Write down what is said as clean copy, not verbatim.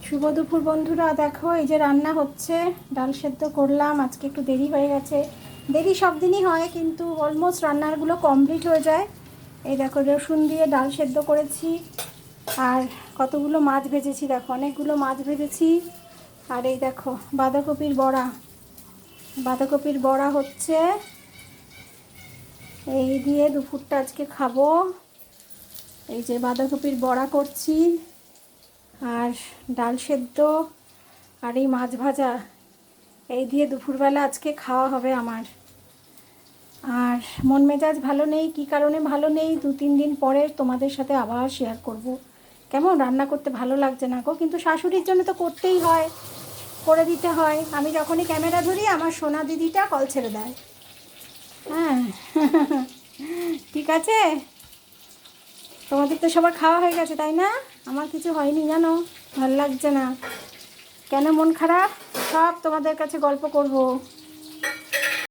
শুভ দুপুর বন্ধুরা। দেখো এই যে রান্না হচ্ছে, ডাল সেদ্ধ করলাম। আজকে একটু দেরি হয়ে গেছে, দেরি সব দিনই হয়, কিন্তু অলমোস্ট রান্নাগুলো কমপ্লিট হয়ে যায়। এই দেখো রসুন দিয়ে ডাল সেদ্ধ করেছি, আর কতগুলো মাছ ভেজেছি, দেখো অনেকগুলো মাছ ভেজেছি। আর এই দেখো বাঁধাকপির বড়া, বাঁধাকপির বড়া হচ্ছে, এই দিয়ে দুপুরটা আজকে খাবো। এই যে বাঁধাকপির বড়া করছি, আর ডাল সেদ্ধ, আর এই মাছ ভাজা, এই দিয়ে দুপুরবেলা আজকে খাওয়া হবে আমার। আর মন মেজাজ ভালো নেই, কী কারণে ভালো নেই 2-3 দিন পরে তোমাদের সাথে আবার শেয়ার করব। কেমন রান্না করতে ভালো লাগছে না গো, কিন্তু শাশুড়ির জন্য তো করতেই হয়, করে দিতে হয়। আমি যখনই ক্যামেরা ধরি আমার সোনা দিদিটা কল ছেড়ে দেয়। হ্যাঁ ঠিক আছে, তোমাদের তো সবার খাওয়া হয়ে গেছে তাই না? আমার কিছু হয়নি জানো, ভালো লাগছে না। কেন মন খারাপ? সব তোমাদের কাছে গল্প করব।